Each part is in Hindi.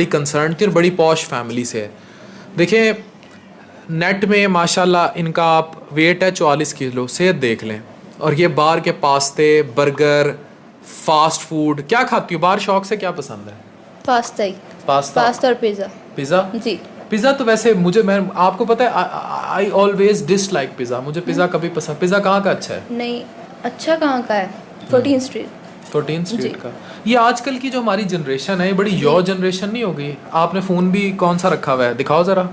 बड़ी कंसर्न थी और बड़ी पॉश फैमिली से है। देखिए नेट में माशाल्लाह इनका आप वेट है 44 किलो, सेहत देख लें, और ये बाहर के पास्ते बर्गर फास्ट फूड क्या खाती हो? बाहर शौक से क्या पसंद है? पास्ता ही। पास्ता और पिज़्ज़ा। पिज़्ज़ा जी। पिज़्ज़ा तो वैसे मैं आपको पता है आई ऑलवेज डिसलाइक पिज़्ज़ा, मुझे पिज़्ज़ा कभी पसंद। पिज़्ज़ा कहाँ का अच्छा है? नहीं, अच्छा कहाँ का है? 14 स्ट्रीट। 14 स्ट्रीट का। ये आजकल की जो हमारी जनरेशन है ये बड़ी यॉ जनरेशन नहीं हो गई? आपने फ़ोन भी कौन सा रखा हुआ है, दिखाओ ज़रा।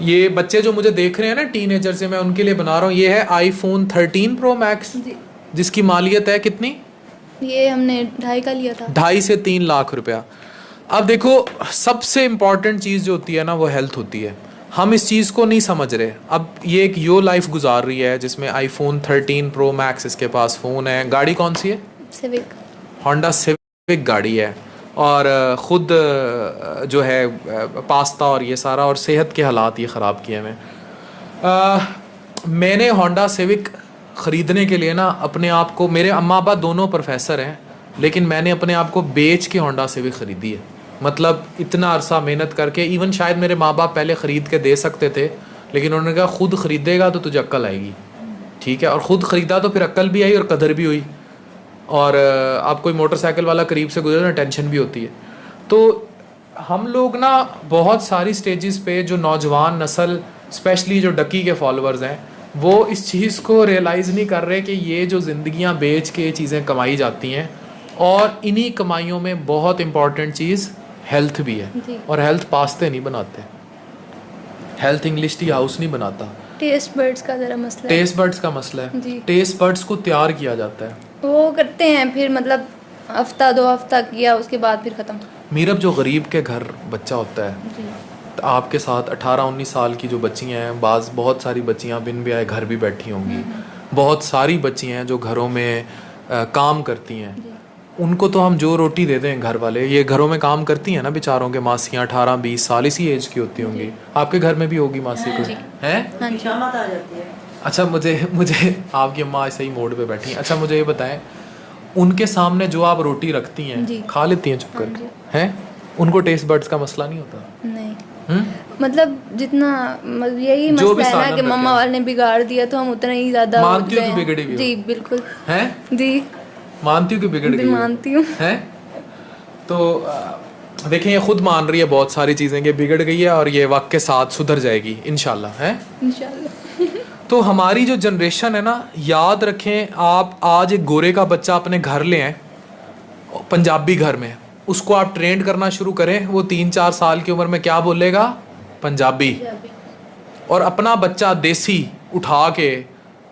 ये बच्चे जो मुझे देख रहे हैं ना टीनेजर से, मैं उनके लिए बना रहा हूँ। ये है iPhone 13 Pro Max, जिसकी मालियत है कितनी? ये हमने 2.5 का लिया था। 2.5 से 3 लाख रुपया। अब देखो सबसे इम्पॉर्टेंट चीज़ जो होती है ना वो हेल्थ होती है। हम इस चीज़ को नहीं समझ रहे। अब ये एक यो लाइफ गुजार रही है जिसमें iPhone 13 Pro Max इसके पास फ़ोन है। गाड़ी कौन सी है? सिविक। होंडा सिविक गाड़ी है, और ख़ुद जो है पास्ता और ये सारा, और सेहत के हालात ये ख़राब किए हैं। मैंने होंडा सिविक ख़रीदने के लिए ना अपने आप को, मेरे अम्मा अब्बा दोनों प्रोफेसर हैं, लेकिन मैंने अपने आप को बेच के होंडा सिविक ख़रीदी है। मतलब इतना अरसा मेहनत करके, इवन शायद मेरे माँ बाप पहले ख़रीद के दे सकते थे, लेकिन उन्होंने कहा ख़ुद ख़रीदेगा तो तुझे अक्ल आएगी, ठीक है। और ख़ुद ख़रीदा तो फिर अक्ल भी आई और कदर भी हुई। और आप कोई मोटरसाइकिल वाला करीब से गुजरे ना, टेंशन भी होती है। तो हम लोग ना बहुत सारी स्टेजेस पे जो नौजवान नस्ल, स्पेशली जो डकी के फॉलोअर्स हैं, वो इस चीज़ को रियलाइज़ नहीं कर रहे कि ये जो ज़िंदगियां बेच के चीज़ें कमाई जाती हैं, और इन्हीं कमाइयों में बहुत इंपॉर्टेंट चीज़ हेल्थ भी है। और हेल्थ पास्ते नहीं बनाते, हेल्थ इंग्लिश टी हाउस नहीं बनाता। टेस्ट बर्ड्स का ज़रा मसला है। टेस्ट बर्ड्स का मसला है। टेस्ट बर्ड्स को तैयार किया जाता है, वो करते हैं फिर, मतलब हफ्ता 2 हफ्ता किया, उसके बाद फिर ख़त्म। मीरब जो गरीब के घर बच्चा होता है, तो आपके साथ 18-19 साल की जो बच्चियाँ हैं, बहुत सारी बच्चियाँ बिन ब्याह घर भी बैठी होंगी, बहुत सारी बच्चियाँ हैं जो घरों में काम करती हैं। उनको तो हम जो रोटी देते हैं घर वाले, ये घरों में काम करती हैं ना बेचारों के मासियाँ 18-20 साल इसी एज की होती होंगी। आपके घर में भी होगी मासी कोई? हैं? शामत आ जाती है। अच्छा, मुझे आपकी अम्मा ऐसे ही मोड पे बैठी हैं। अच्छा मुझे ये बताएं, उनके सामने जो आप रोटी रखती हैं खा लेती हैं चुप करके? हैं? उनको टेस्ट बर्ड्स का मसला नहीं होता? नहीं। मतलब जितना यही मसला है ना कि मम्मा वाले ने बिगाड़ दिया तो हम उतना ही ज़्यादा मानती हो कि बिगड़ी हुई हो? जी बिल्कुल। हैं? जी मानती हूँ कि बिगड़ गई? मानती हूँ। हैं? तो देखें ये खुद मान रही है बहुत सारी चीज़ें कि बिगड़ गई है, और ये वक्त के साथ सुधर जाएगी इंशाल्लाह। हैं? इंशाल्लाह। तो हमारी जो जनरेशन है ना, याद रखें, आप आज एक गोरे का बच्चा अपने घर ले आए, पंजाबी घर में, उसको आप ट्रेंड करना शुरू करें, वो 3-4 साल की उम्र में क्या बोलेगा? पंजाबी। और अपना बच्चा देसी उठा के,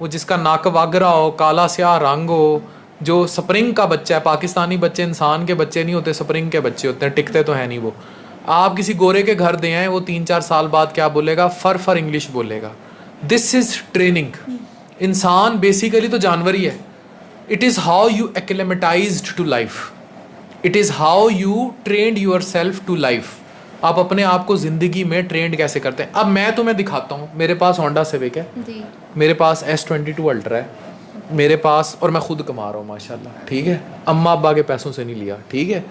वो जिसका नाक वागरा हो, काला स्याह रंग हो, जो स्प्रिंग का बच्चा है, पाकिस्तानी बच्चे इंसान के बच्चे नहीं होते, स्प्रिंग के बच्चे होते हैं, टिकते तो है नहीं वो। आप किसी गोरे के घर दे आए, वो 3-4 साल बाद क्या बोलेगा? फर इंग्लिश बोलेगा। This is training. इंसान बेसिकली तो जानवर ही है। It is how you acclimatized to life, it is how you trained yourself to life. आप अपने आप को ज़िंदगी में ट्रेंड कैसे करते हैं। अब मैं तुम्हें दिखाता हूँ, मेरे पास होंडा सिविक है जी, मेरे पास S22 अल्ट्रा है मेरे पास, और मैं खुद कमा रहा हूँ माशाल्लाह, ठीक है। अम्मा अब्बा के पैसों से नहीं लिया, ठीक है,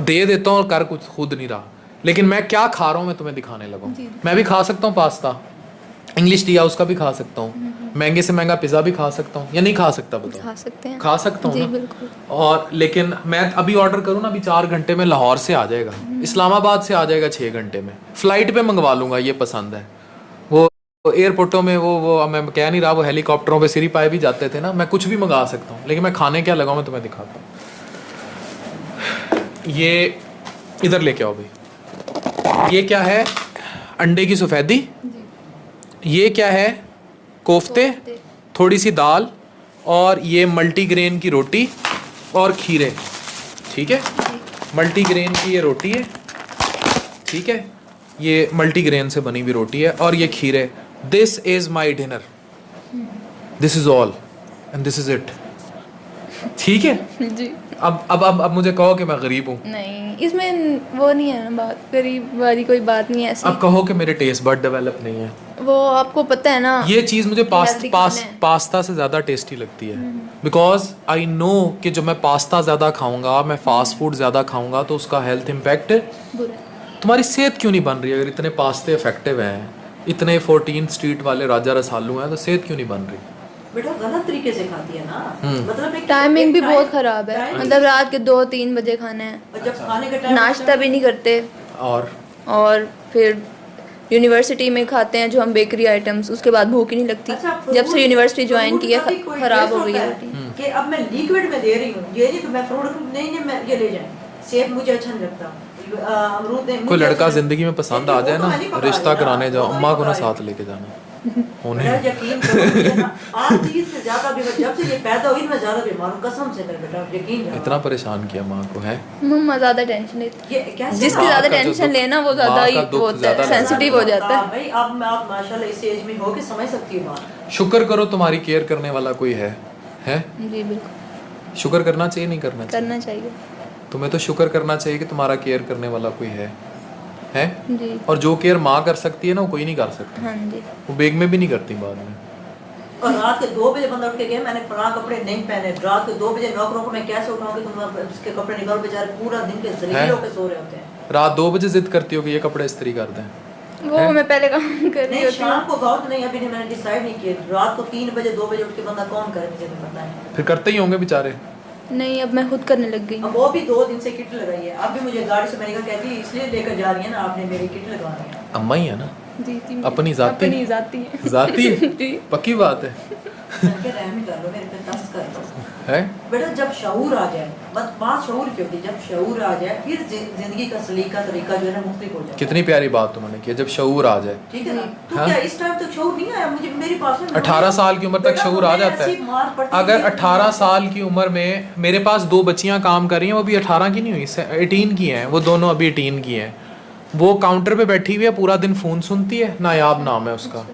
दे देता हूँ और कर कुछ खुद नहीं रहा। लेकिन मैं क्या खा रहा हूँ मैं तुम्हें दिखाने लगा। मैं भी खा सकता हूँ पास्ता, इंग्लिश टी हाउस का भी खा सकता हूँ, महंगे से महंगा पिज़्ज़ा भी खा सकता हूँ, या नहीं खा सकता? बताओ। खा सकते हैं। खा सकता हूँ जी ना? बिल्कुल। और लेकिन मैं अभी ऑर्डर करूँ ना, अभी 4 घंटे में लाहौर से आ जाएगा, इस्लामाबाद से आ जाएगा 6 घंटे में, फ़्लाइट पे मंगवा लूँगा, ये पसंद है। वो एयरपोर्टों में वो मैं कह नहीं रहा, वो हेलीकॉप्टरों पे सिरी पाए भी जाते थे ना, मैं कुछ भी मंगा सकता हूँ। लेकिन मैं खाने क्या लगाऊँ मैं तुम्हें दिखाता हूँ। ये इधर लेके आओ भाई। ये क्या है? अंडे की सफ़ेदी। ये क्या है? कोफ्ते, थोड़ी सी दाल, और ये मल्टीग्रेन की रोटी और खीरे, ठीक है। मल्टीग्रेन की ये रोटी है, ठीक है, ये मल्टीग्रेन से बनी हुई रोटी है, और ये खीरे। This is my dinner, this is all and this is it, ठीक है जी। अब मुझे कहो कि मैं गरीब हूँ। नहीं, इसमें वो नहीं है ना बात, गरीब वाली कोई बात नहीं है ऐसी। अब कहो कि मेरे टेस्ट बड डेवलप नहीं है। वो आपको पता है ना, ये चीज़ मुझे healthy खाना है। पास्ता से ज़्यादा टेस्टी लगती है, बिकॉज आई नो कि जब मैं पास्ता ज़्यादा खाऊंगा, मैं फास्ट फूड ज़्यादा खाऊंगा तो उसका हेल्थ इम्पैक्ट बुरा है। तुम्हारी सेहत क्यों नहीं बन रही? अगर इतने पास्ते इफेक्टिव हैं, इतने 14 स्ट्रीट वाले राजा रसालू हैं, तो सेहत क्यों नहीं बन रही? बेटा गलत तरीके से खाती है ना, मतलब एक टाइमिंग भी एक बहुत टाइम- खराब है, टाइम- मतलब रात के 2-3 बजे खाना है, और जब खाने का टाइम नाश्ता भी नहीं करते, और फिर यूनिवर्सिटी में खाते हैं जो हम बेकरी आइटम्स, उसके बाद भूख ही नहीं लगती। अच्छा, जब से यूनिवर्सिटी ज्वाइन फ्रूट की है का भी कोई खराब टेस्ट हो गई होता है है रूटीन। कि अब मैं लिक्विड में दे रही हूँ, ये नहीं तो मैं फ्रूट नहीं मैं ये ले जाए, सेब मुझे अच्छा नहीं लगता, अमरूद नहीं, कोई मुझे लड़का अच्छा जिंदगी में पसंद आ जाए ना, रिश्ता कराने जाओ, अम्मा को ना साथ लेके जाना उन्हें। बेटा यकीन करो मुझे ना, आज चीज से ज्यादा भी जब से ये पैदा हुई मैं ज्यादा बीमार हूँ, कसम से कर बेटा, यकीन जाओ। इतना परेशान किया माँ को है। मम्मा ज्यादा टेंशन लेती ये कैसे जिसकी माँ ज्यादा का जो टेंशन दुख- लेना वो ज्यादा माँ ही का दुख वो होता ज्यादा है, लगता है। सेंसिटिव हो जाता है। भाई आप माशाल्लाह इस एज में हो के समझ सकती हो बात। शुक्र करो तुम्हारी केयर करने वाला कोई है जी बिल्कुल, शुक्र करना चाहिए, नहीं करना चाहिए? करना चाहिए। तुम्हें तो शुक्र करना चाहिए कि तुम्हारा केयर करने वाला कोई है। जी और जो केयर माँ कर सकती है ना, वो कोई नहीं कर सकता। हाँ जी। वो बेग में भी नहीं करती बाद में। और रात के 2 बजे बंदा उठ के गया, मैंने फलां कपड़े नहीं पहने, रात के 2 बजे नौकरों को मैं कैसे उठाऊं कि तुम उसके कपड़े निकालो, बेचारे पूरा दिन के जलील होकर सो रहे होते हैं। रात 2 बजे जिद करती हो कि ये कपड़े इस्त्री कर दें। वो मैं पहले काम कर रही नहीं होती शाम हूँ। को गाओ तो नहीं, अभी नहीं, मैंने डिसाइड नहीं किया, रात को 3 बजे 2 बजे उठ के बंदा कौन करे मुझे नहीं पता है। फिर करते ही होंगे बेचारे। नहीं, अब मैं खुद करने लग गई हूँ। अब वो भी 2 दिन से किट लगाई है, अब भी मुझे गाड़ी से मैंने कहा कहती इसलिए लेकर जा रही है ना आपने मेरी किट लगवानी है। अम्मा ही है ना, जी जी, अपनी जाती अपनी जाती है। जाती जी। पक्की बात है। मैंने कहा रहम ही कर लो, मेरे पे तरस कर लो। है बेटा जब शऊर आ जाए, बात शऊर की होती है, जब शऊर आ जाए फिर जिंदगी का सलीका तरीका जो है ना मुख्तलिफ हो जाए। कितनी प्यारी बात तुमने की, जब शऊर आ जाए। ठीक है ना, तो हाँ? क्या इस टाइम तक शऊर नहीं आया मुझे, मेरे पास में 18 साल की उम्र तक बेटा, शऊर आ मुझे जाता ऐसी मार है। पड़ती अगर थी। 18 साल की उम्र में मेरे पास 2 बच्चियां काम कर रही हैं, वो भी 18 की नहीं हुई, 18 की हैं, वो दोनों अभी 18 की हैं। वो काउंटर पे बैठी हुई है, पूरा दिन फ़ोन सुनती है, नायाब नाम है उसका।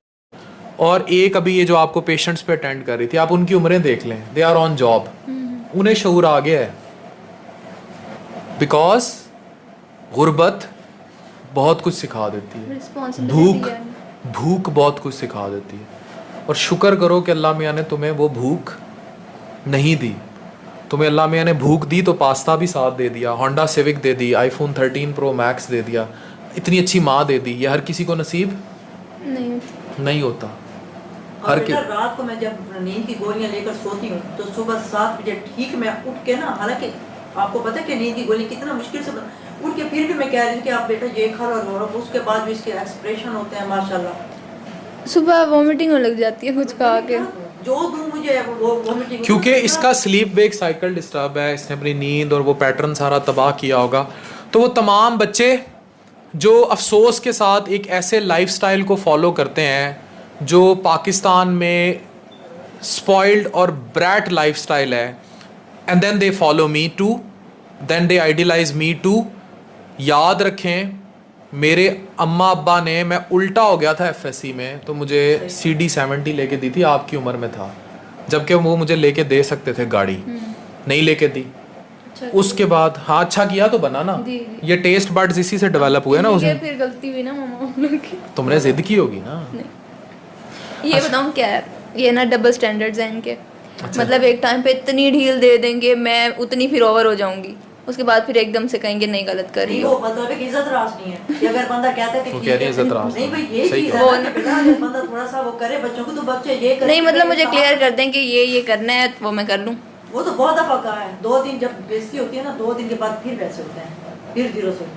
और एक अभी ये जो आपको पेशेंट्स पे अटेंड कर रही थी, आप उनकी उम्रें देख लें, दे आर ऑन जॉब, उन्हें शऊर आ गया है। बिकॉज गुर्बत बहुत कुछ सिखा देती है, भूख भूख बहुत कुछ सिखा देती है। और शुक्र करो कि अल्लाह मियाँ ने तुम्हें वो भूख नहीं दी। तुम्हें अल्लाह मियाँ ने भूख दी तो पास्ता भी साथ दे दिया, होंडा सिविक दे दी, आईफोन 13 प्रो मैक्स दे दिया, इतनी अच्छी माँ दे दी। ये हर किसी को नसीब नहीं होता। और बेटा रात को मैं जब नींद की गोलियां लेकर सोती हूँ तो सुबह 7 बजे ठीक मैं उठ के ना, हालांकि आपको पता है कि नींद की गोली कितना मुश्किल से उठ के, फिर भी मैं कह रही थी कि आप बेटा ये खा लो, और उसके बाद भी इसके एक्सप्रेशन होते हैं माशाल्लाह। सुबह वॉमिटिंग होने लग जाती है कुछ खा के, जो दूं मुझे वो वोमिटिंग, क्योंकि इसका स्लीप वेक साइकिल डिस्टर्ब है, इसने अपनी नींद और वो पैटर्न सारा तबाह किया होगा। तो वो तमाम बच्चे जो अफसोस के साथ एक ऐसे लाइफस्टाइल को फॉलो करते हैं जो पाकिस्तान में स्पॉइल्ड और ब्रैट लाइफस्टाइल है, and then they follow me too, then they idealize me too. याद रखें, मेरे अम्मा अब्बा ने, मैं उल्टा हो गया था एफएससी में, तो मुझे CD70 लेके दी थी, आपकी उम्र में था, जबकि वो मुझे लेके दे सकते थे गाड़ी, नहीं लेके दी। उसके बाद हाँ अच्छा किया तो बना ना, ये टेस्ट बड्स इसी से डेवलप हुए ना। उसमें फिर गलती हुई ना मामा की, तुमने जिद की होगी ना। ये बताऊँ क्या है, ये ना डबल स्टैंडर्ड्स हैं इनके। मतलब एक टाइम पे इतनी ढील दे देंगे, मैं उतनी फिर ओवर हो जाऊंगी, उसके बाद फिर एकदम से कहेंगे नहीं गलत कर रही हो। वो मतलब है कि इज्जत रास नहीं है कि अगर बंदा कहता है कि वो कह रही है इज्जत रास नहीं भाई ये सही चीज कहा। है ना कि बेटा अगर बंदा थोड़ा सा वो करे बच्चों को, तो बच्चे ये करे नहीं मतलब मुझे क्लियर कर दें कि ये करना है वो मैं कर लूँ। वो तो बहुत दफा कहा है, 2 दिन जब बेइज्जती होती है ना, 2 दिन के बाद फिर वैसे होते हैं, फिर 0 से।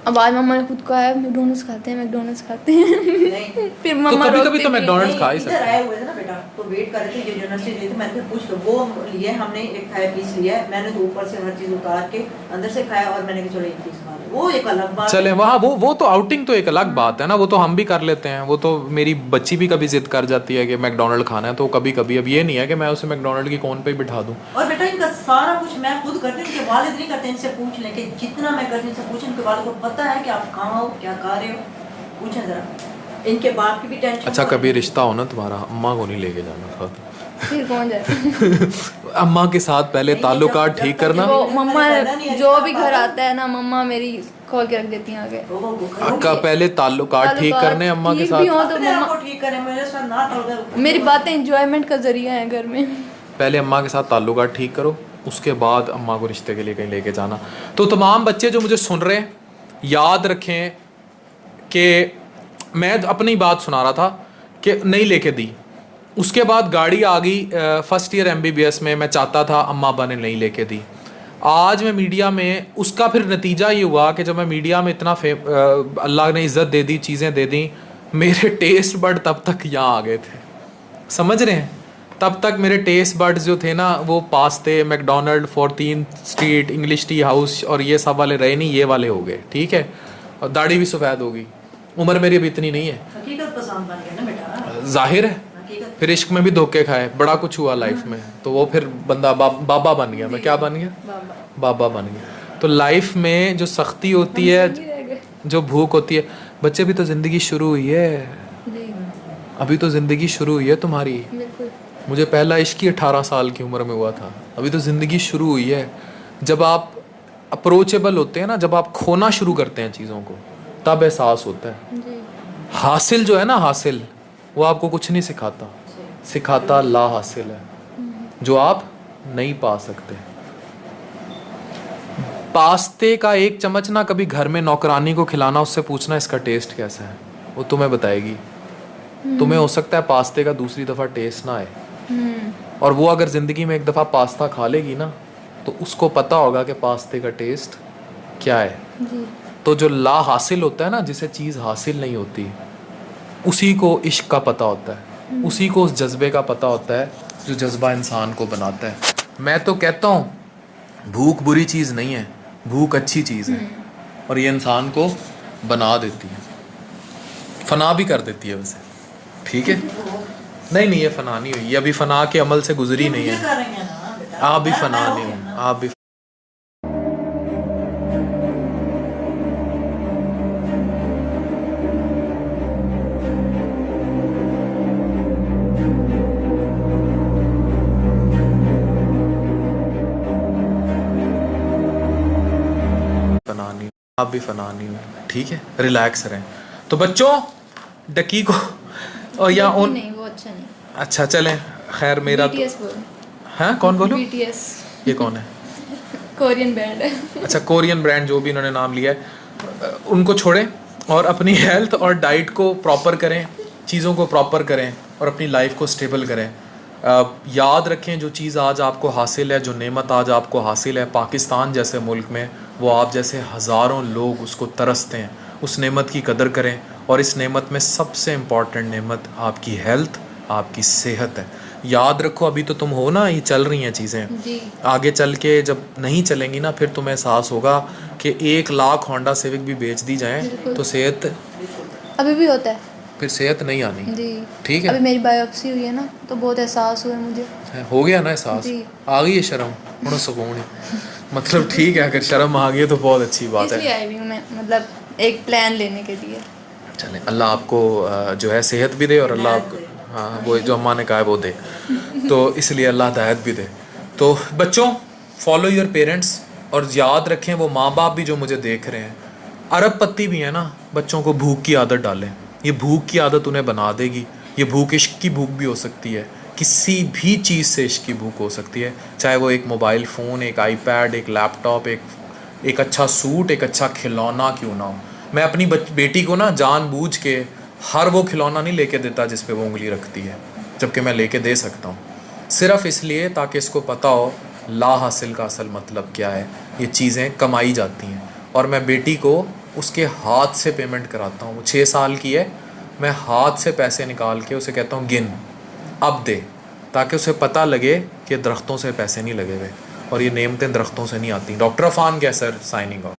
अब आज मम्मा ने खुद कहा है मैकडोनल्ड्स खाते हैं नहीं फिर तो मम्मा कभी रोकती कभी तो थी। मैकडॉनल्ड्स खा ही इधर सकते। आए हुए थे ना बेटा, तो वेट कर रहे थे, जो यूनिवर्सिटी गए थे, मैंने कहा पूछ लो, वो लिए हमने एक थाई पीस लिया है, मैंने तो ऊपर से हर चीज उतार के अंदर से खाया, और मैंने कहा चलो एक चीज खा लो, वो एक अलग बात चले वहाँ वो तो आउटिंग तो एक अलग बात है ना, वो तो हम भी कर लेते हैं। वो तो मेरी बच्ची भी कभी जिद कर जाती है कि मैकडोनल्ड खाना है, तो कभी कभी, अब ये नहीं है कि मैं उसे मैकडोनल्ड की कोन पे बिठा दूँ। और बेटा इनका सारा कुछ मैं खुद करती हूँ, इनके वालिद नहीं करते, इनसे पूछ लें कि जितना मैं करती हूँ इनसे पूछें, इनके वालिद को पता है कि आप कहाँ हो, क्या खा रहे हो, पूछें जरा। इनके बाप की भी टेंशन। अच्छा कभी रिश्ता हो ना तुम्हारा, अम्मा को नहीं लेके जाना साथ। फिर कौन जाए। अम्मा के साथ पहले ताल्लुकात ठीक करना। वो मम्मा जो भी घर आता है ना, मम्मा मेरी खोल के रख देती हैं आगे। का पहले ताल्लुकात ठीक करने अम्मा के ठीक भी साथ। हो तो अपने आप मम्मा को ठीक करें, मेरे साथ ना करो। मेरी बातें एंजॉयमेंट का जरिया है घर में। पहले अम्मा के साथ ताल्लुकात ठीक करो, उसके बाद अम्मा को रिश्ते के लिए कहीं लेके जाना। तो तमाम बच्चे जो मुझे सुन रहे हैं, याद रखें कि मैं अपनी बात सुना रहा था कि नहीं लेके दी, उसके बाद गाड़ी आ गई फर्स्ट ईयर MBBS में, मैं चाहता था अम्मा अब्बा ने नहीं लेके दी। आज मैं मीडिया में, उसका फिर नतीजा ये हुआ कि जब मैं मीडिया में इतना अल्लाह ने इज़्ज़त दे दी, चीज़ें दे दी, मेरे टेस्ट बड तब तक यहाँ आ गए थे, समझ रहे हैं? तब तक मेरे टेस्ट बड्स जो थे ना, वो पास्ते, McDonald, 14 street, English tea house और ये सब वाले रहे नहीं, ये वाले हो गए, ठीक है। और दाढ़ी भी सफ़ेद होगी, उम्र मेरी अभी इतनी नहीं है, हकीकत पसंद बन गया ना बेटा, जाहिर है। हकीकत। फिर इश्क में भी धोखे खाए, बड़ा कुछ हुआ लाइफ में, तो वो फिर बंदा बाबा बन गया। मैं क्या बन गया? बाबा बन गया। तो लाइफ में जो सख्ती होती है, जो भूख होती है, बच्चे भी तो ज़िंदगी शुरू हुई है, अभी तो ज़िंदगी शुरू हुई है तुम्हारी। मुझे पहला इश्क ही 18 साल की उम्र में हुआ था, अभी तो ज़िंदगी शुरू हुई है। जब आप अप्रोचेबल होते हैं ना, जब आप खोना शुरू करते हैं चीज़ों को, तब एहसास होता है। हासिल जो है ना, हासिल वो आपको कुछ नहीं सिखाता, सिखाता ला हासिल है, जो आप नहीं पा सकते। पास्ते का एक चम्मच ना कभी घर में नौकरानी को खिलाना, उससे पूछना इसका टेस्ट कैसा है, वो तुम्हें बताएगी। तुम्हें हो सकता है पास्ते का दूसरी दफ़ा टेस्ट ना आए, और वो अगर ज़िंदगी में एक दफ़ा पास्ता खा लेगी ना, तो उसको पता होगा कि पास्ते का टेस्ट क्या है। तो जो ला हासिल होता है ना, जिसे चीज़ हासिल नहीं होती, उसी को इश्क का पता होता है, उसी को उस जज्बे का पता होता है जो जज्बा इंसान को बनाता है। मैं तो कहता हूँ भूख बुरी चीज़ नहीं है, भूख अच्छी चीज़ है, और ये इंसान को बना देती है, फना भी कर देती है वैसे, ठीक है। नहीं ये फना नहीं हुई, ये अभी फना के अमल से गुजरी नहीं है, कर रही है ना बेटा, आप भी फना नहीं हो, आप भी। आप भी फना नहीं हो, ठीक है, रिलैक्स रहें। तो बच्चों, डकी को और या उन नहीं, वो अच्छा नहीं। अच्छा चलें, खैर मेरा तो BTS बोल। हाँ, कौन बोलो? BTS ये कौन है? कोरियन बैंड है। अच्छा, कोरियन ब्रांड, जो भी इन्होंने नाम लिया है, उनको छोड़ें और अपनी हेल्थ और डाइट को प्रॉपर करें, चीज़ों को प्रॉपर करें और अपनी लाइफ को स्टेबल करें। याद रखें, जो चीज़ आज आपको हासिल है, जो नेमत आज आपको हासिल है पाकिस्तान जैसे मुल्क में, वो आप जैसे हज़ारों लोग उसको तरसते हैं। उस नेमत की कदर करें, और इस नेमत में सबसे इम्पॉर्टेंट नेमत आपकी हेल्थ, आपकी सेहत है। याद रखो, अभी तो तुम हो ना, ये चल रही हैं चीज़ें, आगे चल के जब नहीं चलेंगी ना, फिर तुम्हें एहसास होगा कि 1 लाख होंडा सिविक भी बेच दी जाए तो सेहत अभी भी होता है, फिर सेहत नहीं आनी, जी। ठीक है। अभी मेरी बायोप्सी हुई है ना, तो बहुत एहसास हुआ है मुझे। हो गया ना एहसास, जी। आ गई है शर्म, थोड़ा सुकून है, मतलब ठीक है, अगर शर्म आ गई है तो बहुत अच्छी बात इसलिए है। आई हुई हूँ मैं, मतलब एक प्लान लेने के लिए। चलें, अल्लाह आपको जो है सेहत भी दे, और अल्लाह आपको, हाँ, वो जो अम्मा ने कहा है वो दे, तो इसलिए अल्लाह हिदायत भी दे। तो बच्चों, फॉलो योर पेरेंट्स, और याद रखें वो माँ बाप भी जो मुझे देख रहे हैं, अरब पत्ती भी है ना, बच्चों को भूख की आदत डालें, ये भूख की आदत उन्हें बना देगी। ये भूख इश्क की भूख भी हो सकती है, किसी भी चीज़ से इश्क की भूख हो सकती है, चाहे वो एक मोबाइल फ़ोन, एक आईपैड, एक लैपटॉप, एक अच्छा सूट, एक अच्छा खिलौना क्यों ना हो। मैं अपनी बेटी को ना जानबूझ के हर वो खिलौना नहीं लेके देता जिस पे वो उंगली रखती है, जबकि मैं लेके दे सकता हूँ, सिर्फ़ इसलिए ताकि इसको पता हो ला हासिल का असल मतलब क्या है। ये चीज़ें कमाई जाती हैं, और मैं बेटी को उसके हाथ से पेमेंट कराता हूँ। वो 6 साल की है, मैं हाथ से पैसे निकाल के उसे कहता हूँ गिन, अब दे, ताकि उसे पता लगे कि दरख्तों से पैसे नहीं लगे हुए, और ये नेमतें दरख्तों से नहीं आती। डॉक्टर अफान कैसर साइनिंग ऑफ।